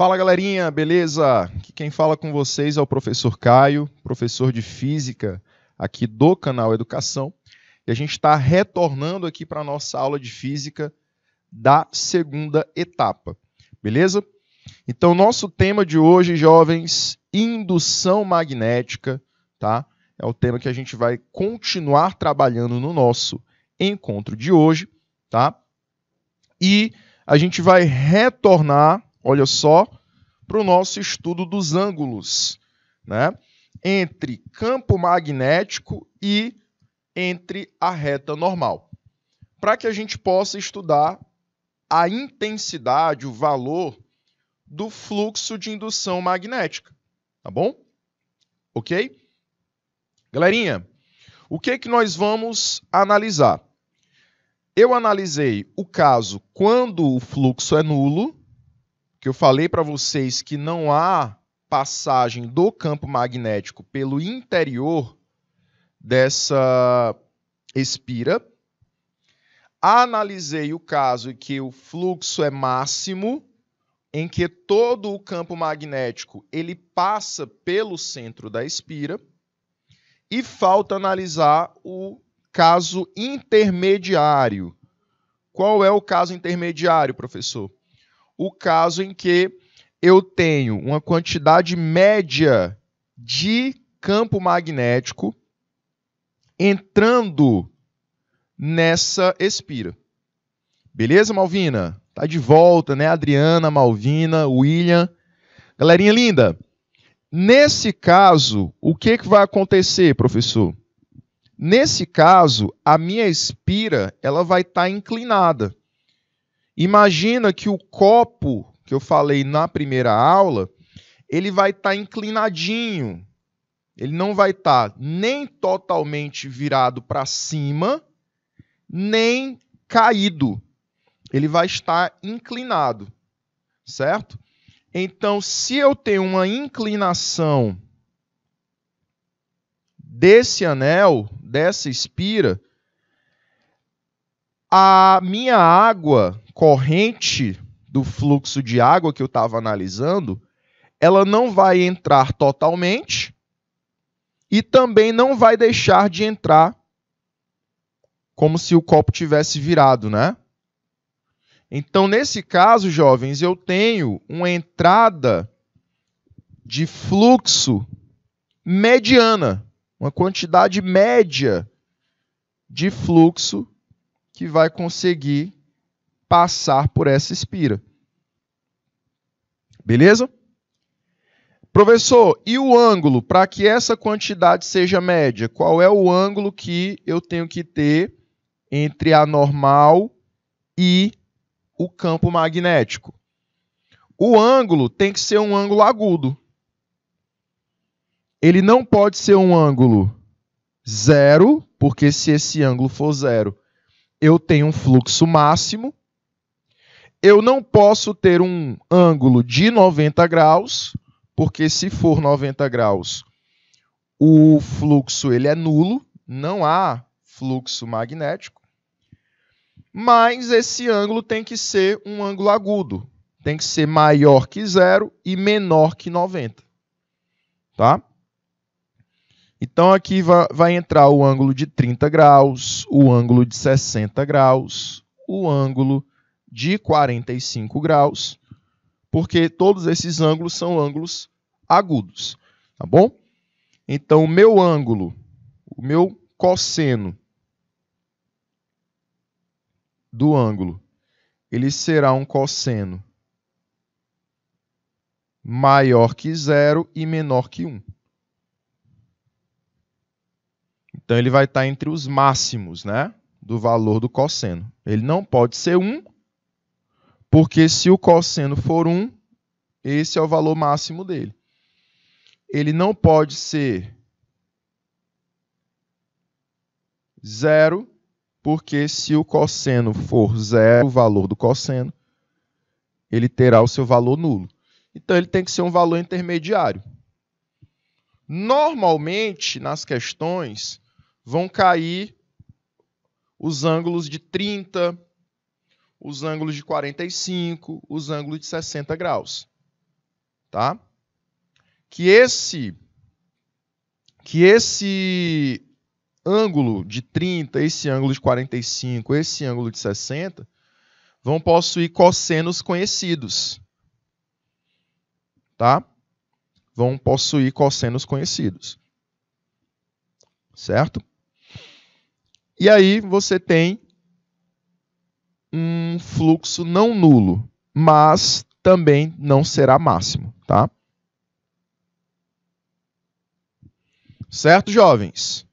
Fala, galerinha, beleza? Aqui quem fala com vocês é o professor Caio, professor de Física aqui do canal Educação. E a gente está retornando aqui para a nossa aula de Física da segunda etapa, beleza? Então, nosso tema de hoje, jovens, indução magnética, tá? É o tema que a gente vai continuar trabalhando no nosso encontro de hoje, tá? E a gente vai retornar, olha só, para o nosso estudo dos ângulos, né? Entre campo magnético e entre a reta normal. Para que a gente possa estudar a intensidade, o valor do fluxo de indução magnética, tá bom? Ok? Galerinha, o que nós vamos analisar? Eu analisei o caso quando o fluxo é nulo, que eu falei para vocês que não há passagem do campo magnético pelo interior dessa espira. Analisei o caso em que o fluxo é máximo, em que todo o campo magnético ele passa pelo centro da espira. E falta analisar o caso intermediário. Qual é o caso intermediário, professor? O caso em que eu tenho uma quantidade média de campo magnético entrando nessa espira. Beleza, Malvina? Tá de volta, né? Adriana, Malvina, William. Galerinha linda, nesse caso, o que vai acontecer, professor? Nesse caso, a minha espira ela vai estar inclinada. Imagina que o copo, que eu falei na primeira aula, ele vai estar inclinadinho. Ele não vai estar nem totalmente virado para cima, nem caído. Ele vai estar inclinado, certo? Então, se eu tenho uma inclinação desse anel, dessa espira, a minha água corrente do fluxo de água que eu estava analisando, ela não vai entrar totalmente e também não vai deixar de entrar como se o copo tivesse virado, né? Então, nesse caso, jovens, eu tenho uma entrada de fluxo mediana, uma quantidade média de fluxo que vai conseguir passar por essa espira. Beleza? Professor, e o ângulo? Para que essa quantidade seja média, qual é o ângulo que eu tenho que ter entre a normal e o campo magnético? O ângulo tem que ser um ângulo agudo. Ele não pode ser um ângulo zero, porque se esse ângulo for zero, eu tenho um fluxo máximo. Eu não posso ter um ângulo de 90 graus, porque se for 90 graus, o fluxo ele é nulo, não há fluxo magnético. Mas esse ângulo tem que ser um ângulo agudo. Tem que ser maior que zero e menor que 90. Tá? Então, aqui vai entrar o ângulo de 30 graus, o ângulo de 60 graus, o ângulo de 45 graus, porque todos esses ângulos são ângulos agudos. Tá bom? Então, o meu ângulo, o meu cosseno do ângulo, ele será um cosseno maior que zero e menor que 1. Então, ele vai estar entre os máximos, né, do valor do cosseno. Ele não pode ser 1, porque se o cosseno for 1, esse é o valor máximo dele. Ele não pode ser 0, porque se o cosseno for 0, o valor do cosseno, ele terá o seu valor nulo. Então, ele tem que ser um valor intermediário. Normalmente, nas questões, vão cair os ângulos de 30, os ângulos de 45, os ângulos de 60 graus. tá? Que esse ângulo de 30, esse ângulo de 45, esse ângulo de 60, vão possuir cossenos conhecidos. Tá? Vão possuir cossenos conhecidos. Certo? E aí você tem um fluxo não nulo, mas também não será máximo. Tá? Certo, jovens?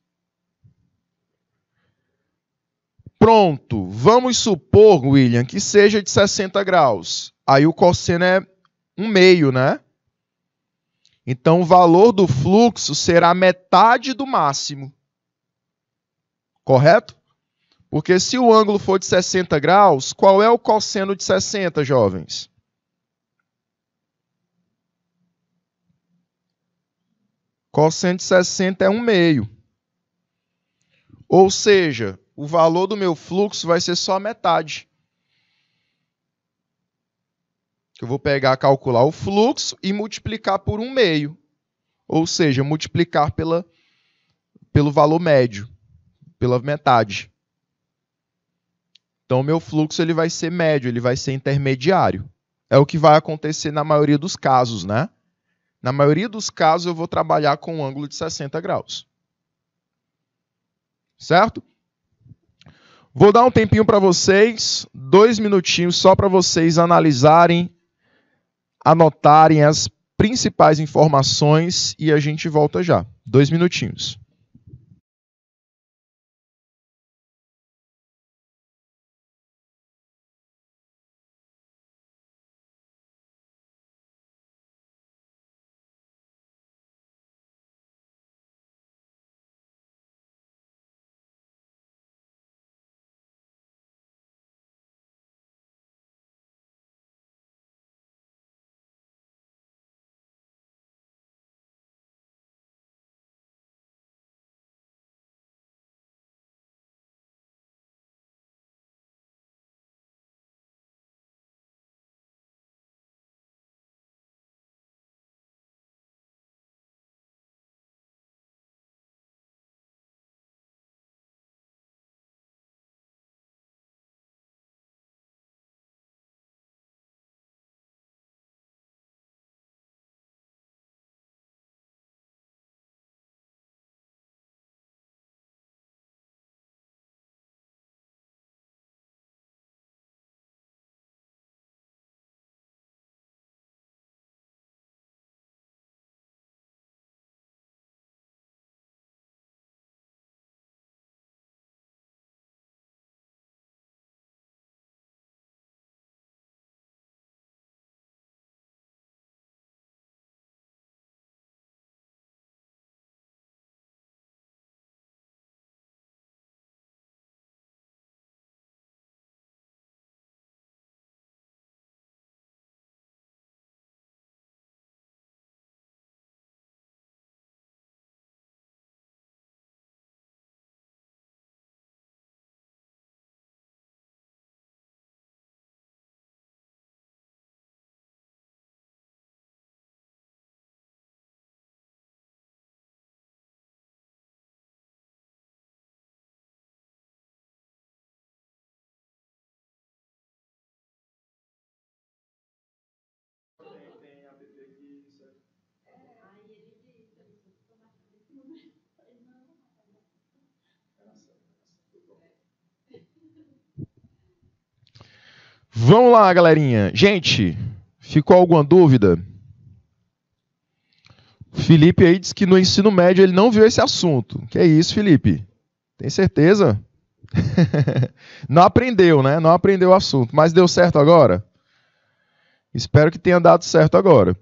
Pronto. Vamos supor, William, que seja de 60 graus. Aí o cosseno é 1/2, né? Então o valor do fluxo será metade do máximo. Correto? Porque se o ângulo for de 60 graus, qual é o cosseno de 60, jovens? Cosseno de 60 é 1/2. Ou seja, o valor do meu fluxo vai ser só a metade. Eu vou pegar, calcular o fluxo e multiplicar por 1/2. Ou seja, multiplicar pelo valor médio, pela metade. Então, o meu fluxo ele vai ser médio, ele vai ser intermediário. É o que vai acontecer na maioria dos casos, né? Na maioria dos casos, eu vou trabalhar com um ângulo de 60 graus. Certo? Vou dar um tempinho para vocês, 2 minutinhos, só para vocês analisarem, anotarem as principais informações e a gente volta já. 2 minutinhos. Vamos lá, galerinha. Gente, ficou alguma dúvida? Felipe aí disse que no ensino médio ele não viu esse assunto. Que é isso, Felipe? Tem certeza? Não aprendeu, né? Não aprendeu o assunto. Mas deu certo agora? Espero que tenha dado certo agora.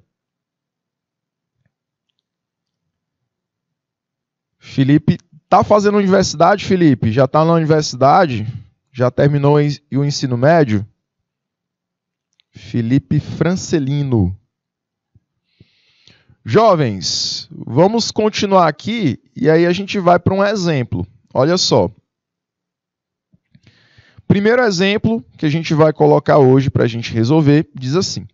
Felipe, tá fazendo universidade, Felipe? Já tá na universidade? Já terminou o ensino médio? Felipe Francelino. Jovens, vamos continuar aqui e aí a gente vai para um exemplo. Olha só. Primeiro exemplo que a gente vai colocar hoje para a gente resolver diz assim.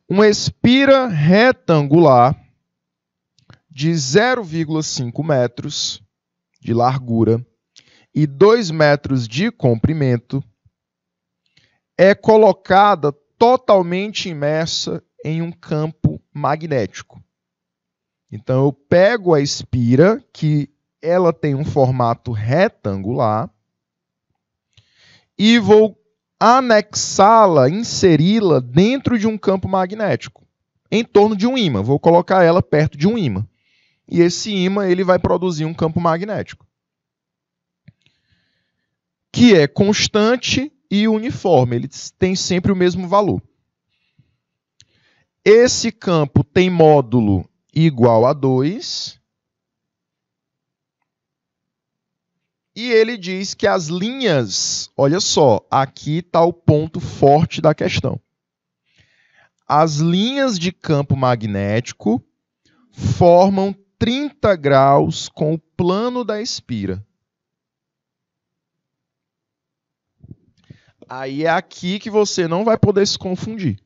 uma espira retangular de 0,5 metros de largura e 2 metros de comprimento é colocada totalmente imersa em um campo magnético. Então, eu pego a espira, que ela tem um formato retangular, e vou anexá-la, inseri-la dentro de um campo magnético, em torno de um ímã. Vou colocar ela perto de um ímã. E esse ímã ele vai produzir um campo magnético, que é constante e uniforme. Ele tem sempre o mesmo valor. Esse campo tem módulo igual a 2. E ele diz que as linhas, olha só, aqui está o ponto forte da questão. As linhas de campo magnético formam 30 graus com o plano da espira. Aí é aqui que você não vai poder se confundir.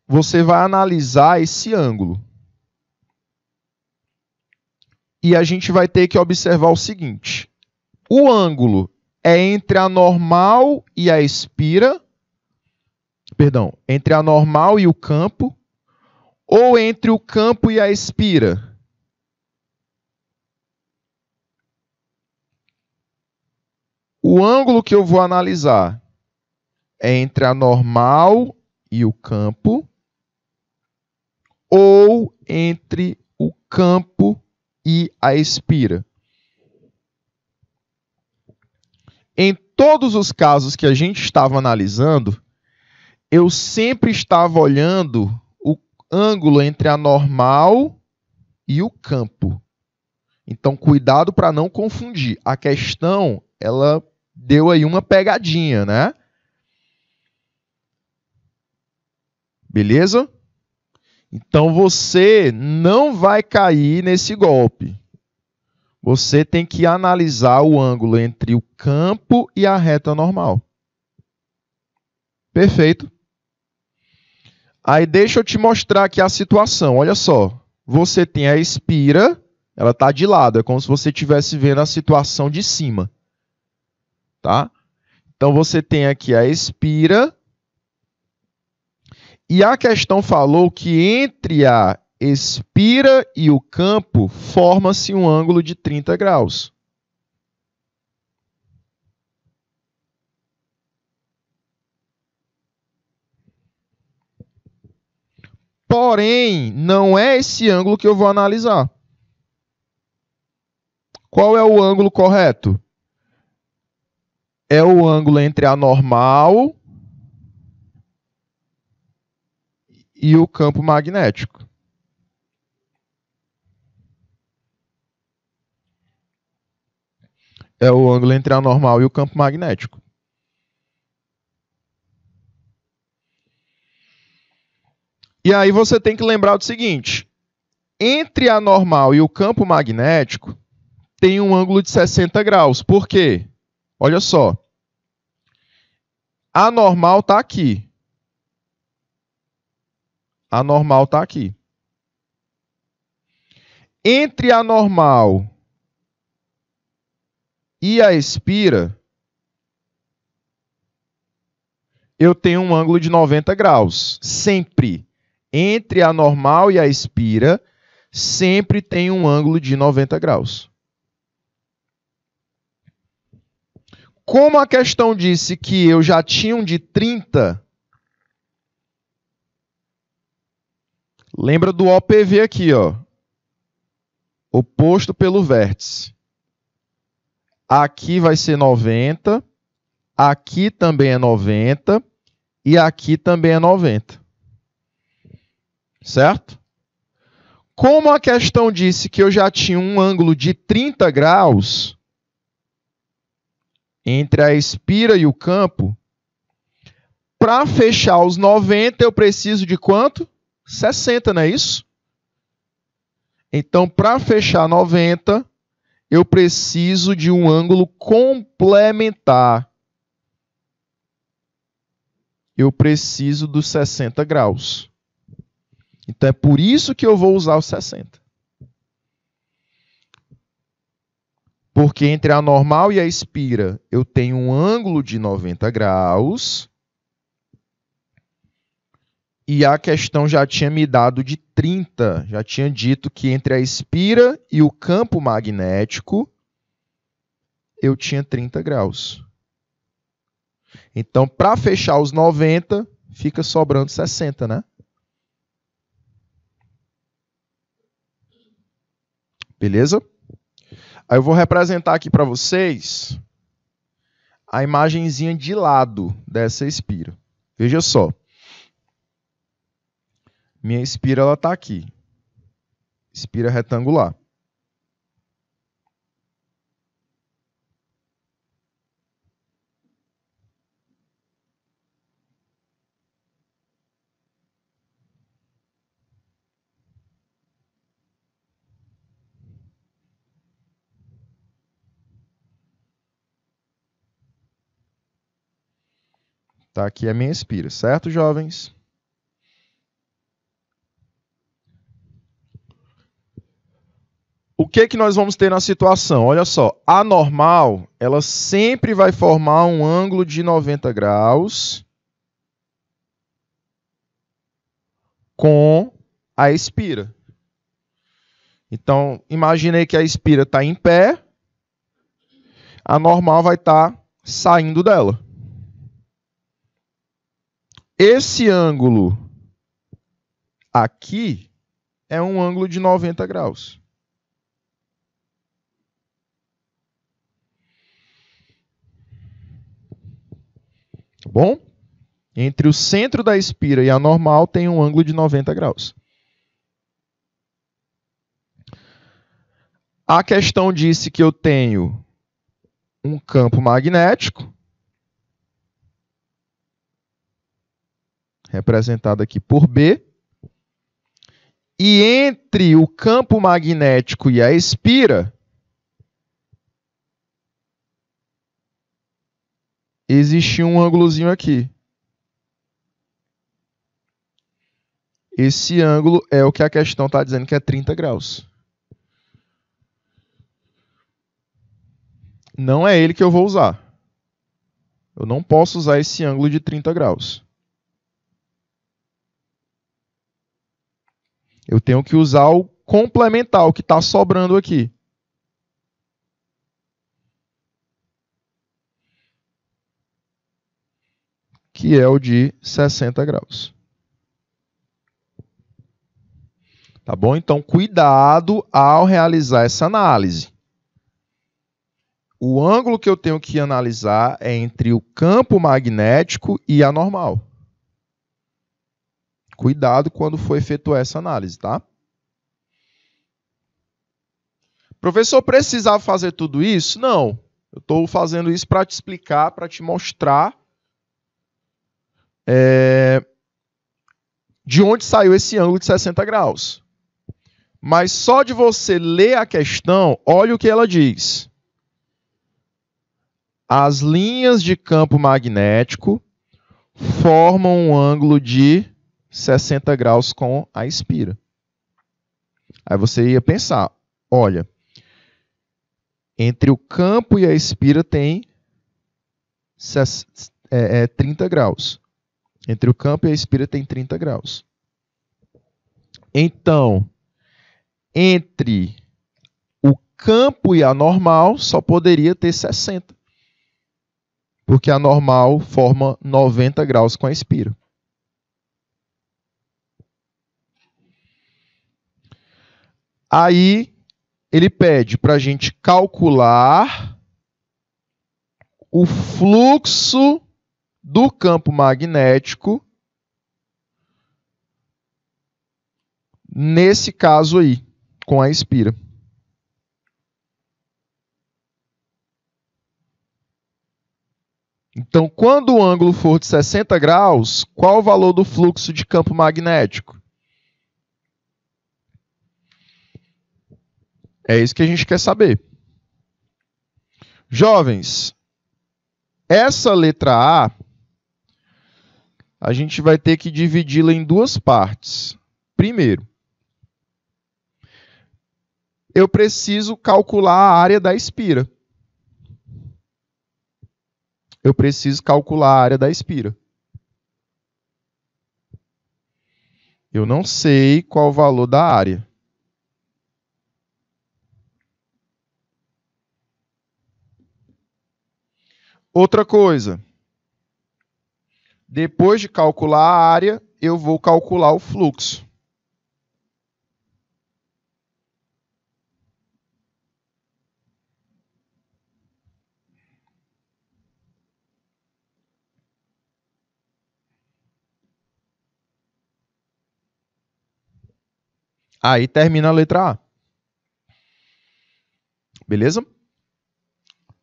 Você vai analisar esse ângulo. E a gente vai ter que observar o seguinte. O ângulo é entre a normal e a espira. Perdão, entre a normal e o campo. Ou entre o campo e a espira? O ângulo que eu vou analisar é entre a normal e o campo. Ou entre o campo e a espira. Em todos os casos que a gente estava analisando, eu sempre estava olhando o ângulo entre a normal e o campo. Então, cuidado para não confundir. A questão, ela deu aí uma pegadinha, né? Beleza? Então, você não vai cair nesse golpe. Você tem que analisar o ângulo entre o campo e a reta normal. Perfeito? Aí, deixa eu te mostrar aqui a situação. Olha só. Você tem a espira, ela está de lado. É como se você estivesse vendo a situação de cima. Tá? Então, você tem aqui a espira. E a questão falou que entre a espira e o campo forma-se um ângulo de 30 graus. Porém, não é esse ângulo que eu vou analisar. Qual é o ângulo correto? É o ângulo entre a normal e o campo magnético. É o ângulo entre a normal e o campo magnético. E aí você tem que lembrar do seguinte. Entre a normal e o campo magnético, tem um ângulo de 60 graus. Por quê? Olha só. A normal está aqui. A normal está aqui. Entre a normal e a espira, eu tenho um ângulo de 90 graus. Sempre. Entre a normal e a espira, sempre tem um ângulo de 90 graus. Como a questão disse que eu já tinha um de 30, lembra do OPV aqui, ó. Oposto pelo vértice. Aqui vai ser 90, aqui também é 90 e aqui também é 90. Certo? Como a questão disse que eu já tinha um ângulo de 30 graus entre a espira e o campo, para fechar os 90 eu preciso de quanto? 60, não é isso? Então, para fechar 90, eu preciso de um ângulo complementar. eu preciso dos 60 graus. Então é por isso que eu vou usar os 60. Porque entre a normal e a expira eu tenho um ângulo de 90 graus. E a questão já tinha me dado de 30. Já tinha dito que entre a expira e o campo magnético eu tinha 30 graus. Então, para fechar os 90, fica sobrando 60, né? Beleza? Aí eu vou representar aqui para vocês a imagenzinha de lado dessa expira. Veja só. Minha expira está aqui. Expira retangular. Tá aqui a minha expira, certo, jovens? O que nós vamos ter na situação? Olha só, a normal, ela sempre vai formar um ângulo de 90 graus com a expira. Então, imaginei que a expira está em pé, a normal vai estar saindo dela. Esse ângulo aqui é um ângulo de 90 graus. Tá bom? Entre o centro da expira e a normal tem um ângulo de 90 graus. A questão disse que eu tenho um campo magnético, representado aqui por B, e entre o campo magnético e a expira, existe um ângulozinho aqui. Esse ângulo é o que a questão está dizendo que é 30 graus. Não é ele que eu vou usar. Eu não posso usar esse ângulo de 30 graus. Eu tenho que usar o complementar, o que está sobrando aqui. Que é o de 60 graus. Tá bom? Então, cuidado ao realizar essa análise. O ângulo que eu tenho que analisar é entre o campo magnético e a normal. Cuidado quando for efetuar essa análise, tá? Professor, precisava fazer tudo isso? Não. Eu estou fazendo isso para te explicar, para te mostrar de onde saiu esse ângulo de 60 graus. Mas só de você ler a questão, olha o que ela diz. As linhas de campo magnético formam um ângulo de 60 graus com a expira. Aí você ia pensar, olha, entre o campo e a expira tem 30 graus. Entre o campo e a expira tem 30 graus. Então, entre o campo e a normal só poderia ter 60. Porque a normal forma 90 graus com a expira. Aí, ele pede para a gente calcular o fluxo do campo magnético nesse caso aí, com a expira. Então, quando o ângulo for de 60 graus, qual o valor do fluxo de campo magnético? É isso que a gente quer saber. Jovens, essa letra A a gente vai ter que dividi-la em duas partes. Primeiro, eu preciso calcular a área da espira. Eu preciso calcular a área da espira. Eu não sei qual o valor da área. Outra coisa. Depois de calcular a área, eu vou calcular o fluxo. Aí termina a letra A. Beleza?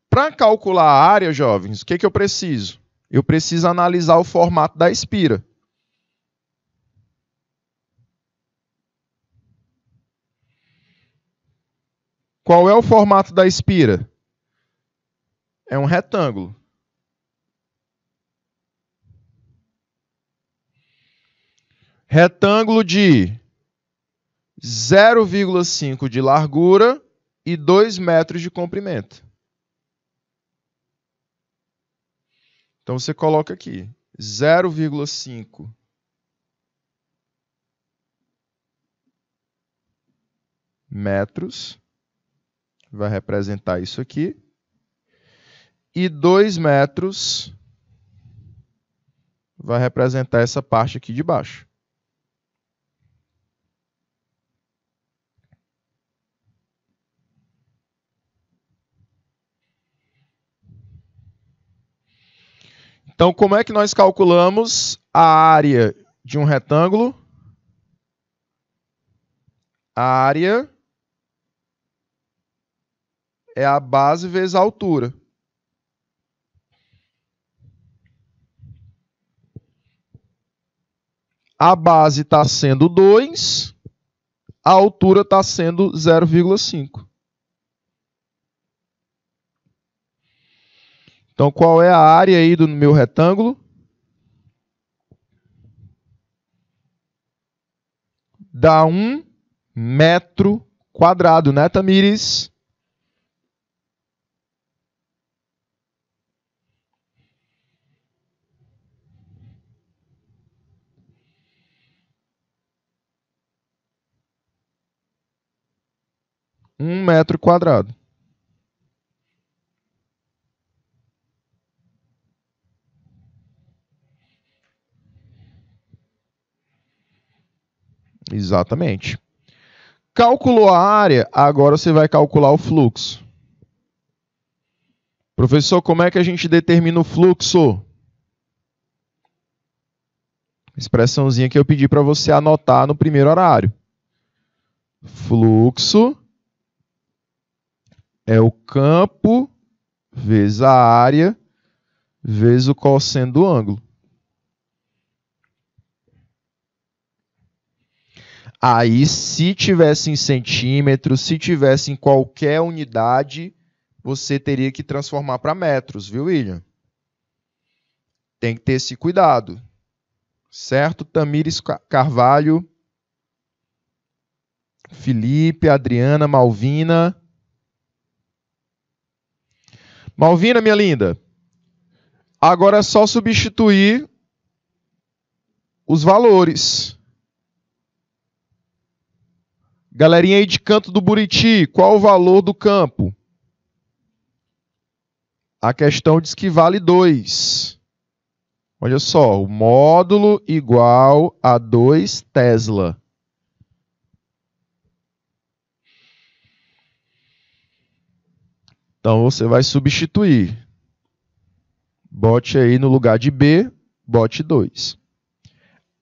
Para calcular a área, jovens, o que eu preciso? Eu preciso analisar o formato da espira. Qual é o formato da espira? É um retângulo. Retângulo de 0,5 de largura e 2 metros de comprimento. Então você coloca aqui 0,5 metros, vai representar isso aqui, e 2 metros vai representar essa parte aqui de baixo. Então, como é que nós calculamos a área de um retângulo? A área é a base vezes a altura. A base está sendo 2, a altura está sendo 0,5. Então, qual é a área aí do meu retângulo? Dá 1 metro quadrado, né, Tamires? Um metro quadrado. Exatamente. Calculou a área, agora você vai calcular o fluxo. Professor, como é que a gente determina o fluxo? Expressãozinha que eu pedi para você anotar no primeiro horário. Fluxo é o campo vezes a área vezes o cosseno do ângulo. Aí, se tivesse em centímetros, se tivesse em qualquer unidade, você teria que transformar para metros, viu, William? Tem que ter esse cuidado. Certo? Tamires Carvalho, Felipe, Adriana, Malvina. Malvina, minha linda. Agora é só substituir os valores. Galerinha aí de Canto do Buriti, qual o valor do campo? A questão diz que vale 2. Olha só, o módulo igual a 2 Tesla. Então você vai substituir. Bote aí no lugar de B, bote 2.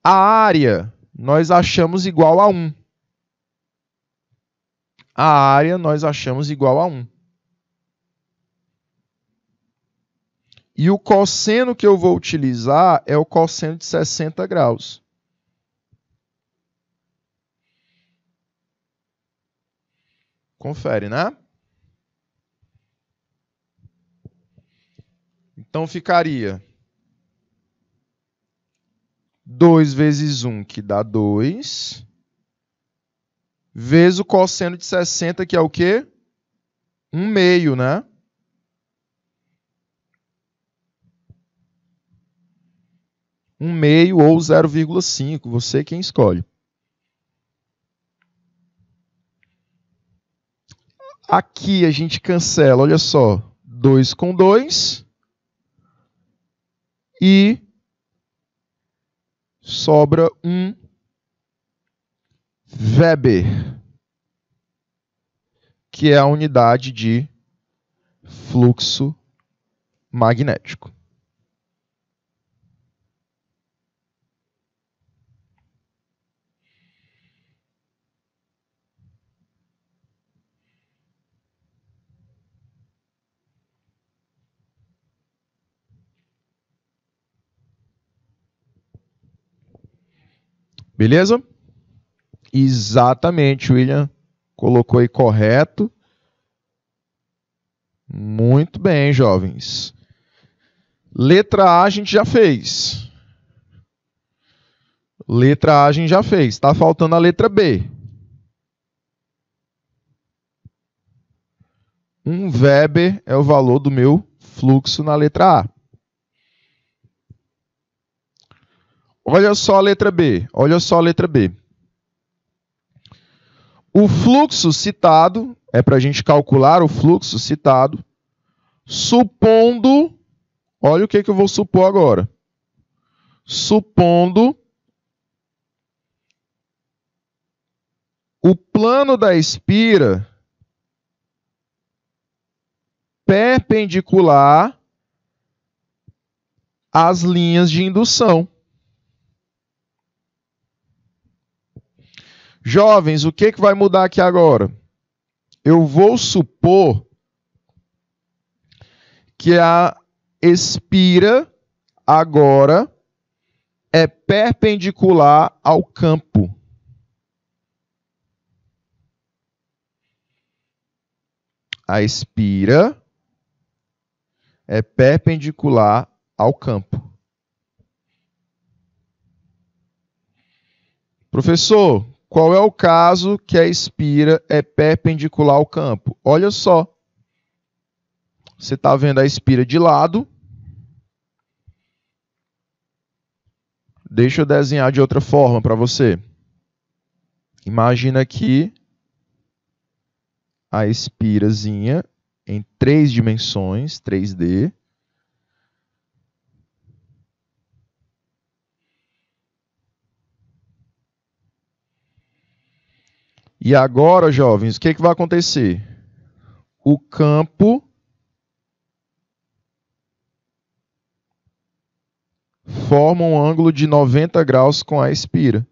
A área nós achamos igual a 1. A área nós achamos igual a 1. E o cosseno que eu vou utilizar é o cosseno de 60 graus. Confere, né? Então ficaria 2 vezes 1, que dá 2, vezes o cosseno de 60, que é o quê? 1 meio, né? Um meio ou 0,5, você quem escolhe. Aqui a gente cancela, olha só, 2 com 2 e sobra 1 Weber, que é a unidade de fluxo magnético. Beleza? Exatamente, William. Colocou aí correto. Muito bem, jovens. Letra A a gente já fez. Letra A a gente já fez. Está faltando a letra B. 1 Weber é o valor do meu fluxo na letra A. Olha só a letra B. Olha só a letra B. O fluxo citado, é para a gente calcular o fluxo citado, supondo, olha o que eu vou supor agora. Supondo o plano da espira perpendicular às linhas de indução. Jovens, o que vai mudar aqui agora? Eu vou supor que a espira agora é perpendicular ao campo. A espira é perpendicular ao campo. Professor, qual é o caso que a espira é perpendicular ao campo? Olha só. Você está vendo a espira de lado. Deixa eu desenhar de outra forma para você. Imagina aqui a espirazinha em 3 dimensões, 3D. E agora, jovens, o que vai acontecer? O campo forma um ângulo de 90 graus com a espira.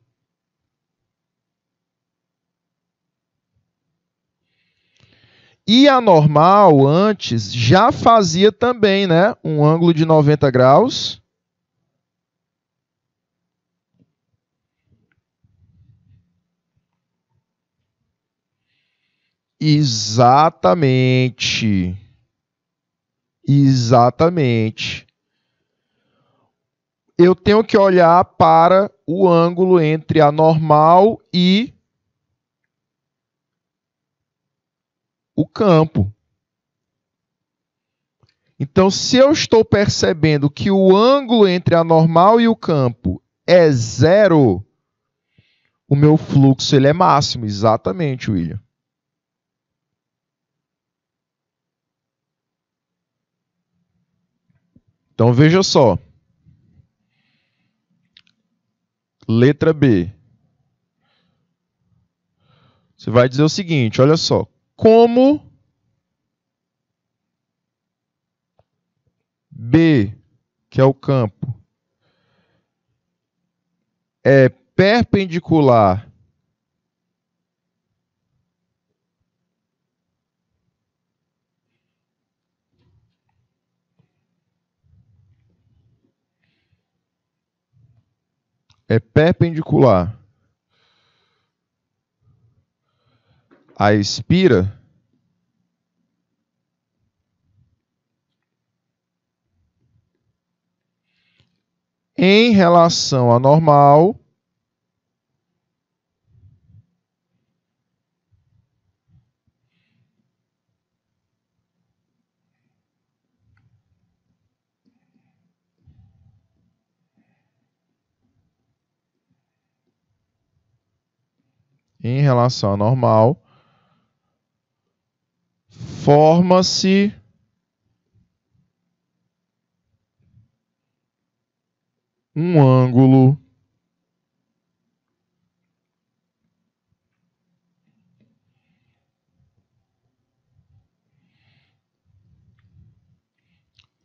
E a normal, antes, já fazia também, né, um ângulo de 90 graus. Exatamente. Exatamente. Eu tenho que olhar para o ângulo entre a normal e o campo. Então, se eu estou percebendo que o ângulo entre a normal e o campo é 0, o meu fluxo ele é máximo. Exatamente, William. Então, veja só. Letra B. Você vai dizer o seguinte, olha só. Como B, que é o campo, é perpendicular à espira, em em relação à normal, forma-se um ângulo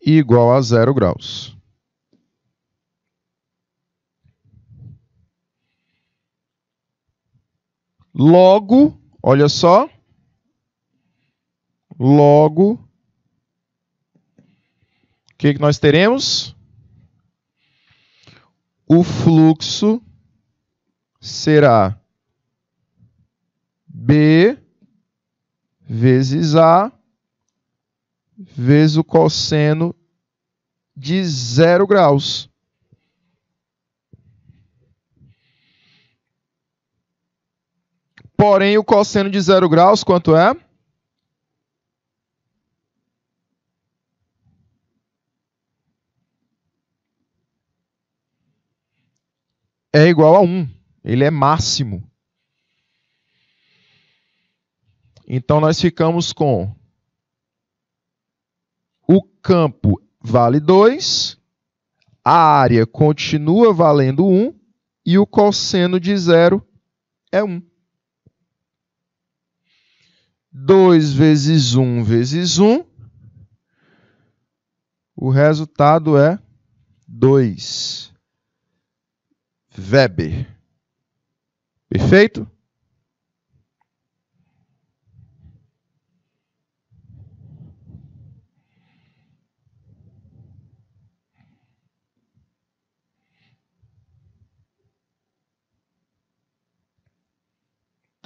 igual a 0 graus. Logo, olha só, logo, o que nós teremos? O fluxo será B vezes A vezes o cosseno de 0 graus. Porém, o cosseno de 0 graus, quanto é? É igual a 1. Ele é máximo. Então, nós ficamos com o campo vale 2, a área continua valendo 1 e o cosseno de 0 é 1. 2 vezes 1 vezes 1, o resultado é 2 Weber. Perfeito?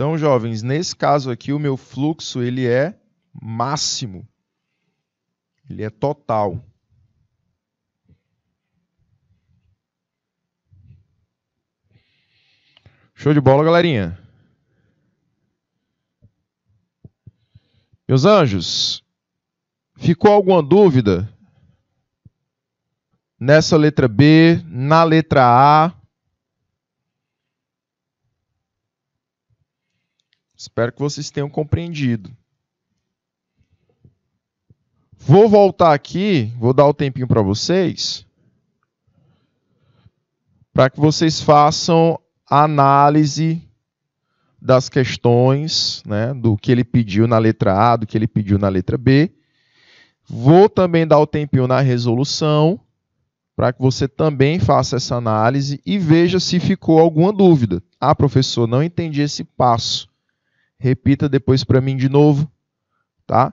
Então, jovens, nesse caso aqui, o meu fluxo ele é máximo. Ele é total. Show de bola, galerinha. Meus anjos, ficou alguma dúvida nessa letra B, na letra A? Espero que vocês tenham compreendido. Vou voltar aqui, vou dar o tempinho para vocês, para que vocês façam a análise das questões, né, do que ele pediu na letra A, do que ele pediu na letra B. Vou também dar o tempinho na resolução, para que você também faça essa análise e veja se ficou alguma dúvida. Ah, professor, não entendi esse passo. Repita depois para mim de novo, tá?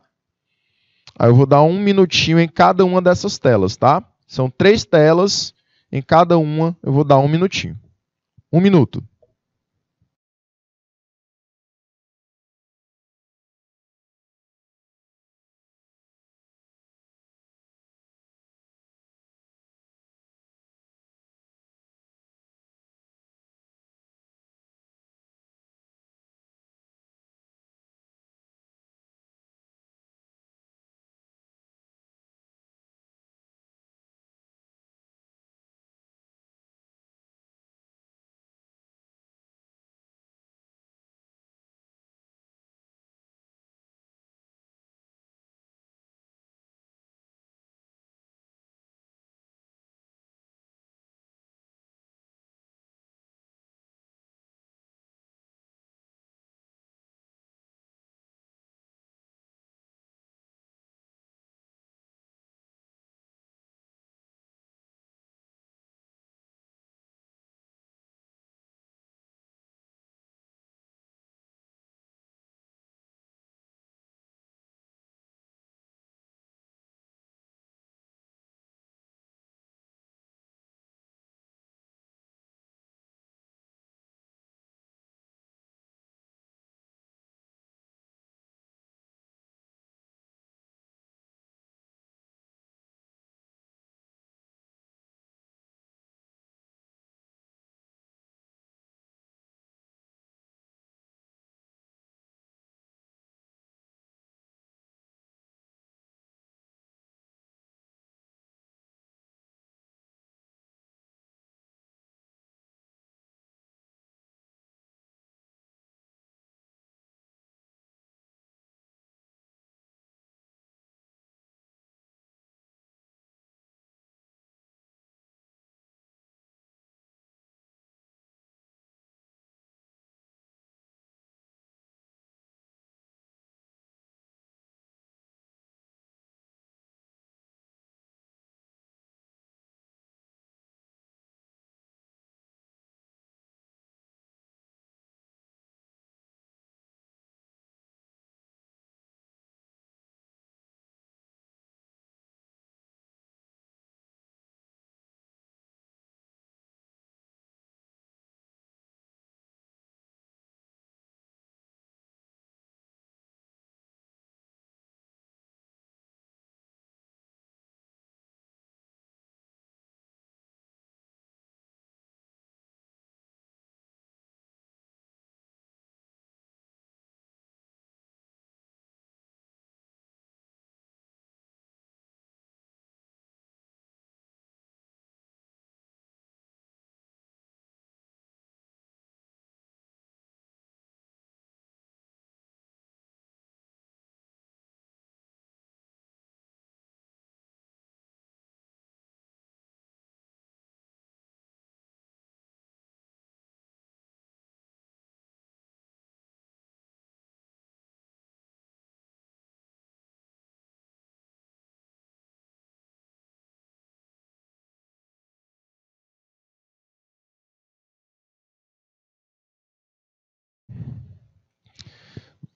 Aí eu vou dar 1 minutinho em cada uma dessas telas, tá? São 3 telas, em cada uma eu vou dar 1 minutinho. 1 minuto.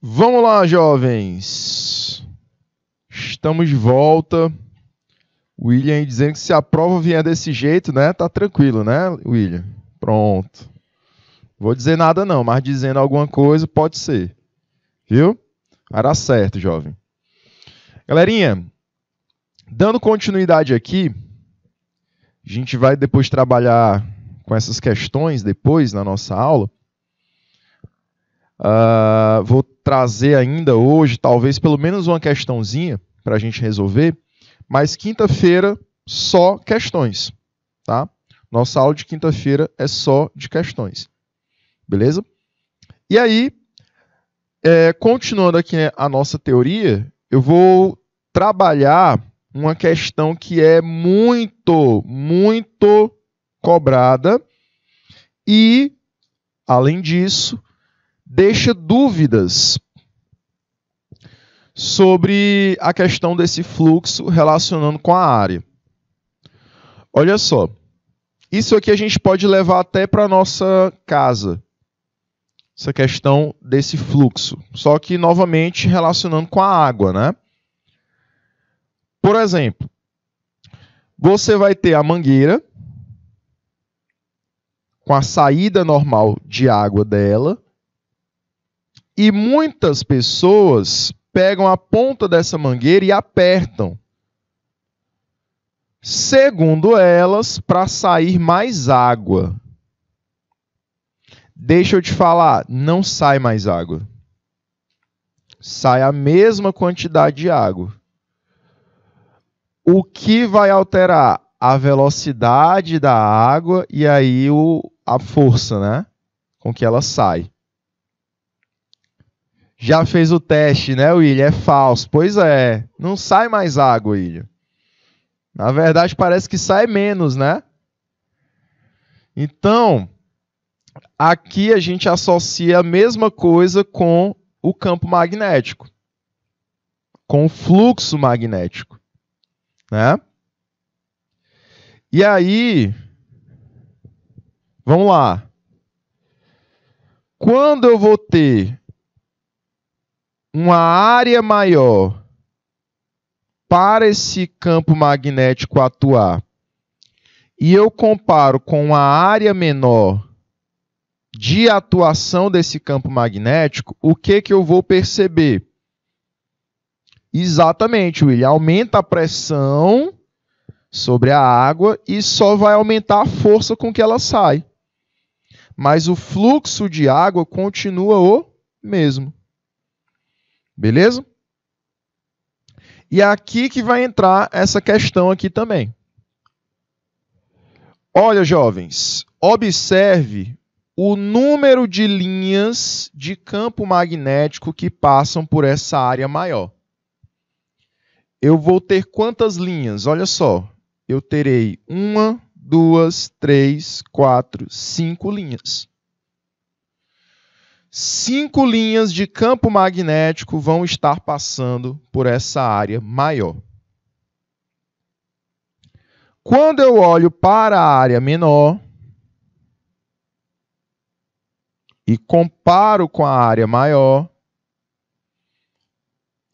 Vamos lá, jovens. Estamos de volta. William dizendo que se a prova vier desse jeito, né? Tá tranquilo, né, William? Pronto. Vou dizer nada não, mas dizendo alguma coisa pode ser. Viu? Vai dar certo, jovem. Galerinha, dando continuidade aqui, a gente vai depois trabalhar com essas questões depois na nossa aula. Vou trazer ainda hoje, talvez pelo menos uma questãozinha para a gente resolver, mas quinta-feira só questões, tá? Nossa aula de quinta-feira é só de questões, beleza? E aí, continuando aqui a nossa teoria, eu vou trabalhar uma questão que é muito, muito cobrada e, além disso, deixa dúvidas sobre a questão desse fluxo relacionando com a área. Olha só, isso aqui a gente pode levar até para a nossa casa, essa questão desse fluxo, só que novamente relacionando com a água, né? Por exemplo, você vai ter a mangueira com a saída normal de água dela e muitas pessoas pegam a ponta dessa mangueira e apertam, segundo elas, para sair mais água. Deixa eu te falar, não sai mais água. Sai a mesma quantidade de água. O que vai alterar? A velocidade da água e aí a força, né? Com que ela sai. Já fez o teste, né, William? É falso. Pois é, não sai mais água, William. Na verdade, parece que sai menos, né? Então, aqui a gente associa a mesma coisa com o campo magnético, com o fluxo magnético, né? E aí, vamos lá. Quando eu vou ter uma área maior para esse campo magnético atuar e eu comparo com a área menor de atuação desse campo magnético, o que eu vou perceber? Exatamente, William, aumenta a pressão sobre a água e só vai aumentar a força com que ela sai. Mas o fluxo de água continua o mesmo. Beleza? E é aqui que vai entrar essa questão aqui também. Olha, jovens, observe o número de linhas de campo magnético que passam por essa área maior. Eu vou ter quantas linhas? Olha só, eu terei 1, 2, 3, 4, 5 linhas. 5 linhas de campo magnético vão estar passando por essa área maior. Quando eu olho para a área menor e comparo com a área maior,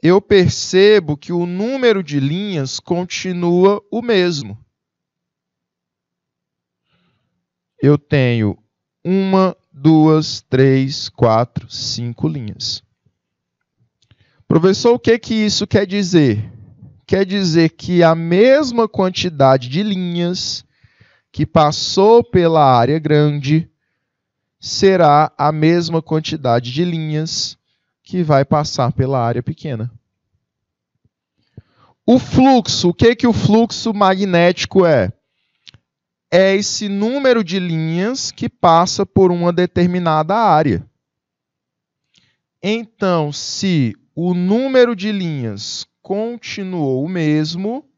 eu percebo que o número de linhas continua o mesmo. Eu tenho 1, 2, 3, 4, 5 linhas. Professor, o que isso quer dizer? Quer dizer que a mesma quantidade de linhas que passou pela área grande será a mesma quantidade de linhas que vai passar pela área pequena. O fluxo, o que o fluxo magnético é? É esse número de linhas que passa por uma determinada área. Então, se o número de linhas continuou o mesmo,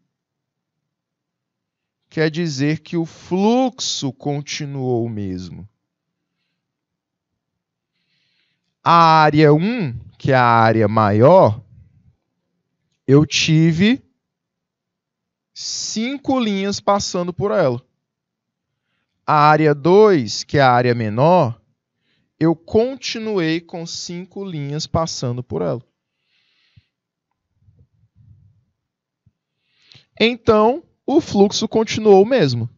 quer dizer que o fluxo continuou o mesmo. A área 1, que é a área maior, eu tive 5 linhas passando por ela. A área 2, que é a área menor, eu continuei com 5 linhas passando por ela. Então, o fluxo continuou o mesmo.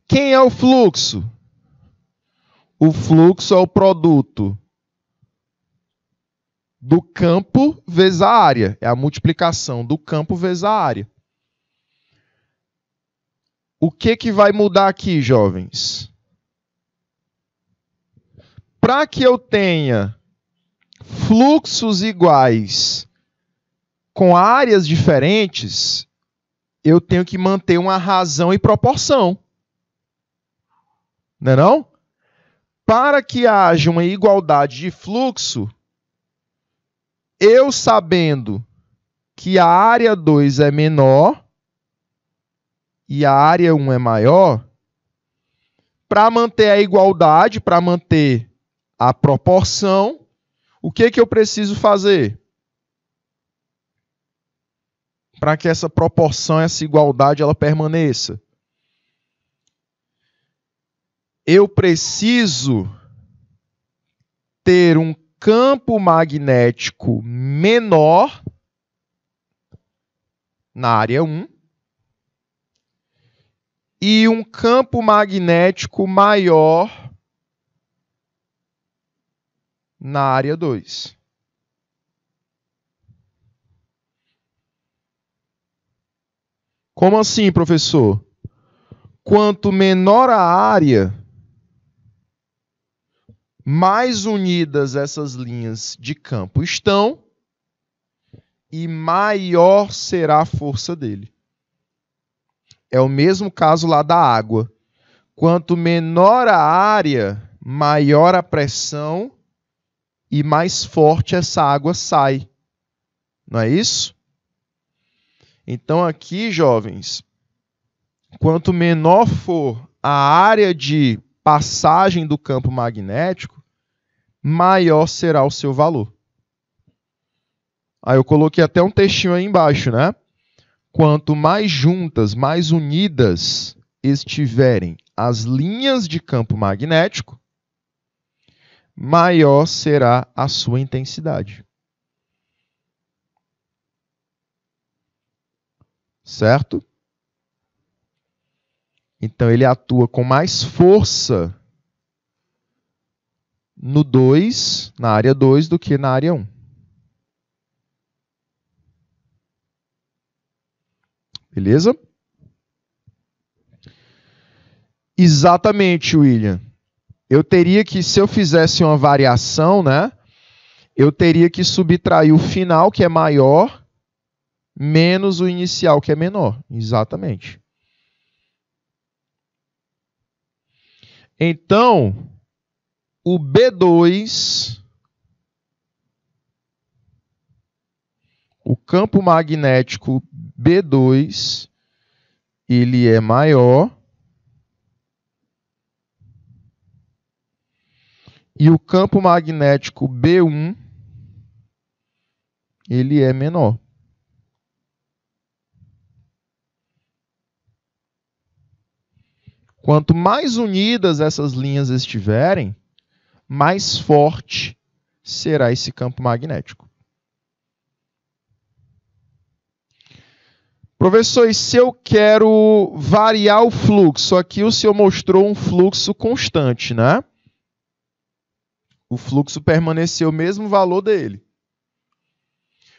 Quem é o fluxo? O fluxo é o produto do campo vezes a área. É a multiplicação do campo vezes a área. O que vai mudar aqui, jovens? Para que eu tenha fluxos iguais com áreas diferentes, eu tenho que manter uma razão e proporção. Não é não? Para que haja uma igualdade de fluxo, eu sabendo que a área 2 é menor e a área 1 é maior, para manter a igualdade, para manter a proporção, o que eu preciso fazer? Para que essa proporção, essa igualdade, ela permaneça. Eu preciso ter um campo magnético menor na área 1 e um campo magnético maior na área 2. Como assim, professor? Quanto menor a área, mais unidas essas linhas de campo estão e maior será a força dele. É o mesmo caso lá da água. Quanto menor a área, maior a pressão e mais forte essa água sai. Não é isso? Então aqui, jovens, quanto menor for a área de passagem do campo magnético, maior será o seu valor. Aí eu coloquei até um textinho aí embaixo, né? Quanto mais juntas, mais unidas estiverem as linhas de campo magnético, maior será a sua intensidade. Certo? Então, ele atua com mais força no 2, na área 2, do que na área 1. Beleza? Exatamente, William. Eu teria que, se eu fizesse uma variação, né, eu teria que subtrair o final, que é maior, menos o inicial, que é menor. Exatamente. Então, o B2, o campo magnético B2, ele é maior. E o campo magnético B1, ele é menor. Quanto mais unidas essas linhas estiverem, mais forte será esse campo magnético. Professor, e se eu quero variar o fluxo? Aqui o senhor mostrou um fluxo constante, né? O fluxo permaneceu o mesmo valor dele.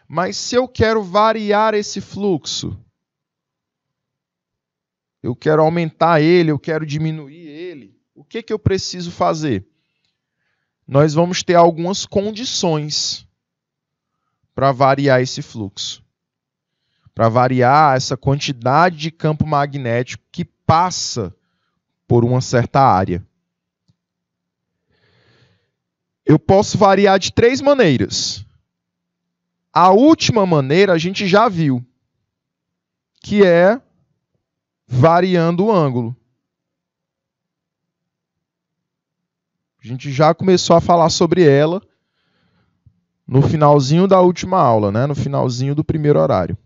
Mas se eu quero variar esse fluxo, eu quero aumentar ele, eu quero diminuir ele, o que eu preciso fazer? Nós vamos ter algumas condições para variar esse fluxo. Para variar essa quantidade de campo magnético que passa por uma certa área. Eu posso variar de 3 maneiras. A última maneira a gente já viu, que é variando o ângulo. A gente já começou a falar sobre ela no finalzinho da última aula, né? No finalzinho do primeiro horário.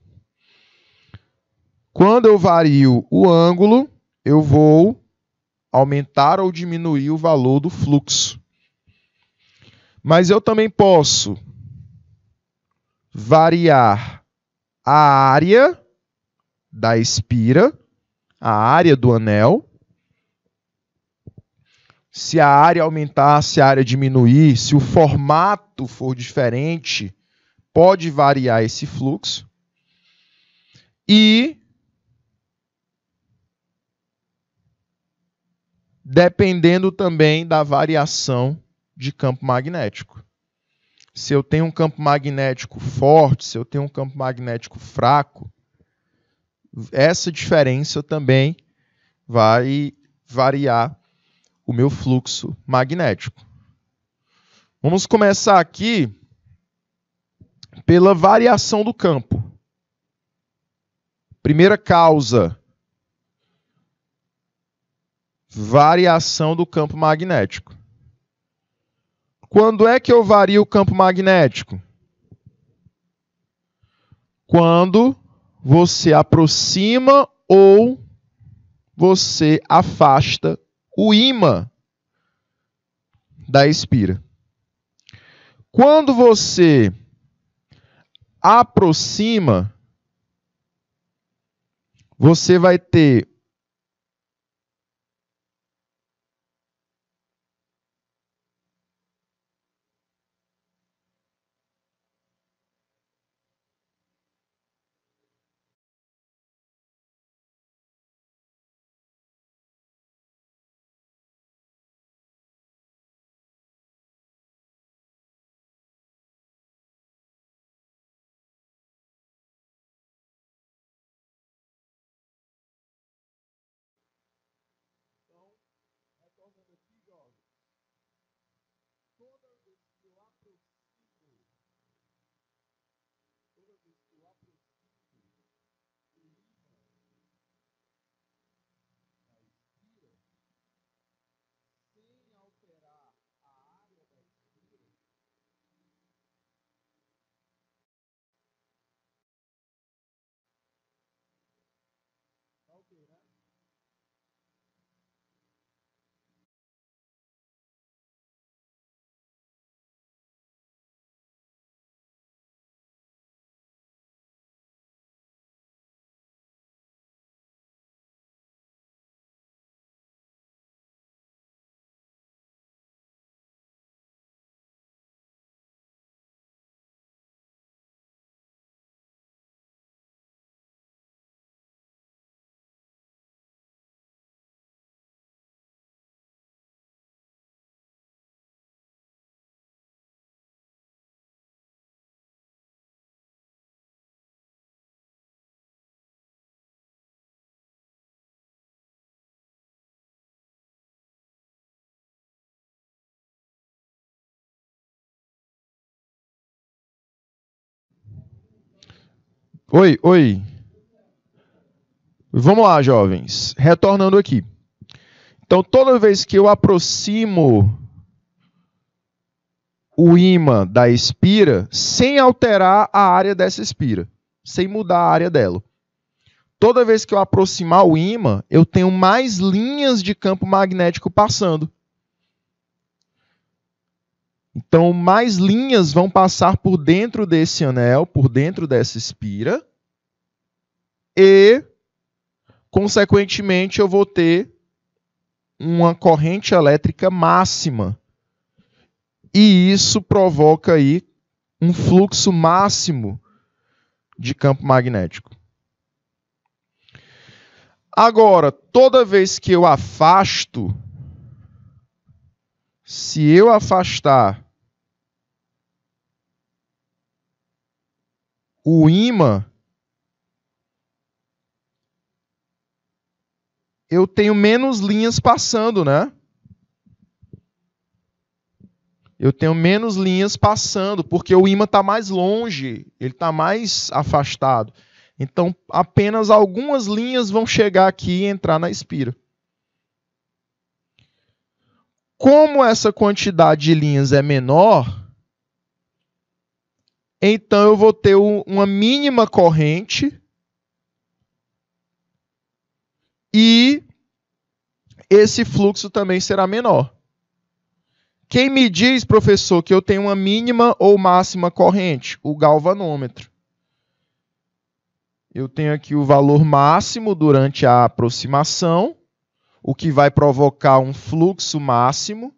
Quando eu vario o ângulo, eu vou aumentar ou diminuir o valor do fluxo. Mas eu também posso variar a área da espira, a área do anel. Se a área aumentar, se a área diminuir, se o formato for diferente, pode variar esse fluxo. E, dependendo também da variação de campo magnético. Se eu tenho um campo magnético forte, se eu tenho um campo magnético fraco, essa diferença também vai variar o meu fluxo magnético. Vamos começar aqui pela variação do campo. Primeira causa, variação do campo magnético. Quando é que eu vario o campo magnético? Quando você aproxima ou você afasta o ímã da espira. Quando você aproxima, você vai ter Oi. Vamos lá, jovens. Retornando aqui. Então, toda vez que eu aproximo o ímã da espira, sem alterar a área dessa espira, sem mudar a área dela. Toda vez que eu aproximar o ímã, eu tenho mais linhas de campo magnético passando. Então, mais linhas vão passar por dentro desse anel, por dentro dessa espira, e, consequentemente, eu vou ter uma corrente elétrica máxima. E isso provoca aí um fluxo máximo de campo magnético. Agora, toda vez que eu afasto, se eu afastar o ímã, eu tenho menos linhas passando, né? Eu tenho menos linhas passando, porque o ímã está mais longe, ele está mais afastado. Então, apenas algumas linhas vão chegar aqui e entrar na espira. Como essa quantidade de linhas é menor, então eu vou ter uma mínima corrente e esse fluxo também será menor. Quem me diz, professor, que eu tenho uma mínima ou máxima corrente? O galvanômetro. Eu tenho aqui o valor máximo durante a aproximação, o que vai provocar um fluxo máximo.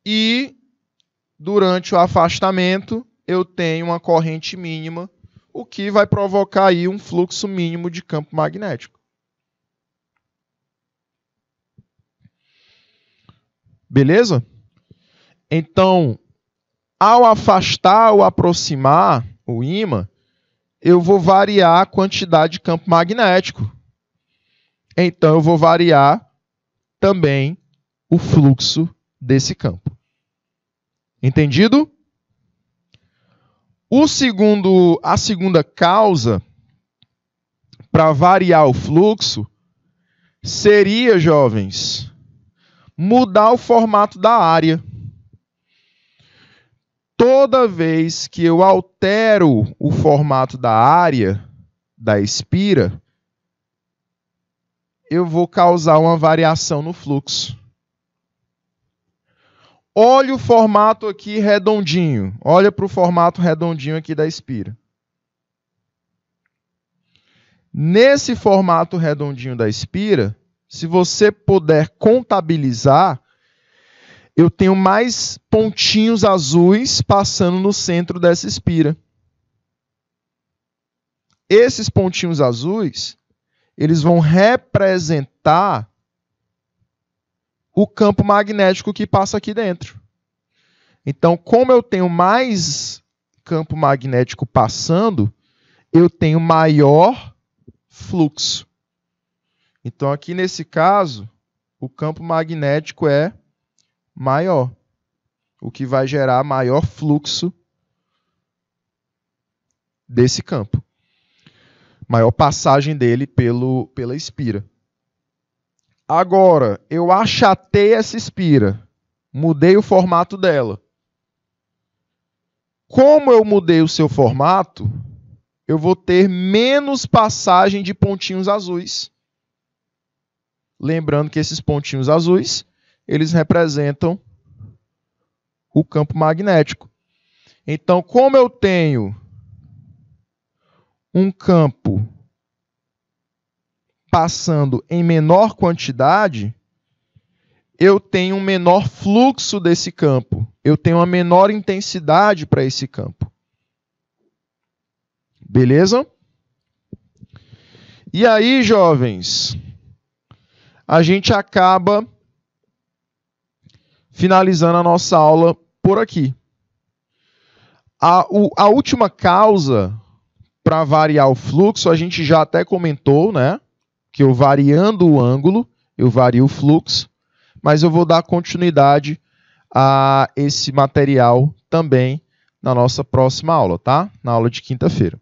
E durante o afastamento, eu tenho uma corrente mínima, o que vai provocar aí um fluxo mínimo de campo magnético. Beleza? Então, ao afastar ou aproximar o ímã, eu vou variar a quantidade de campo magnético. Então, eu vou variar também o fluxo desse campo. Entendido? A segunda causa para variar o fluxo seria, jovens, mudar o formato da área. Toda vez que eu altero o formato da área da espira, eu vou causar uma variação no fluxo. Olha o formato aqui redondinho. Olha para o formato redondinho aqui da espira. Nesse formato redondinho da espira, se você puder contabilizar, eu tenho mais pontinhos azuis passando no centro dessa espira. Esses pontinhos azuis, eles vão representar o campo magnético que passa aqui dentro. Então, como eu tenho mais campo magnético passando, eu tenho maior fluxo. Então, aqui nesse caso, o campo magnético é maior, o que vai gerar maior fluxo desse campo. Maior passagem dele pela espira. Agora, eu achatei essa espira, mudei o formato dela. Como eu mudei o seu formato, eu vou ter menos passagem de pontinhos azuis. Lembrando que esses pontinhos azuis, eles representam o campo magnético. Então, como eu tenho um campo passando em menor quantidade, eu tenho um menor fluxo desse campo. Eu tenho uma menor intensidade para esse campo. Beleza? E aí, jovens, a gente acaba finalizando a nossa aula por aqui. A última causa para variar o fluxo, a gente já até comentou, né? Que eu variando o ângulo, eu vario o fluxo, mas eu vou dar continuidade a esse material também na nossa próxima aula, tá? Na aula de quinta-feira.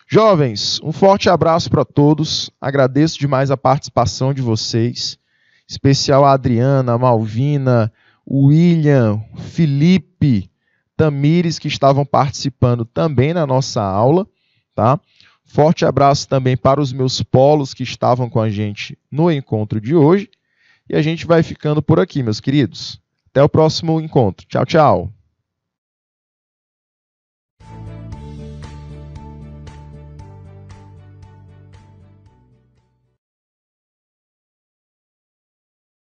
Jovens, um forte abraço para todos. Agradeço demais a participação de vocês, em especial a Adriana, a Malvina, o William, Felipe, Tamires, que estavam participando também na nossa aula, tá? Forte abraço também para os meus polos que estavam com a gente no encontro de hoje. E a gente vai ficando por aqui, meus queridos. Até o próximo encontro. Tchau, tchau.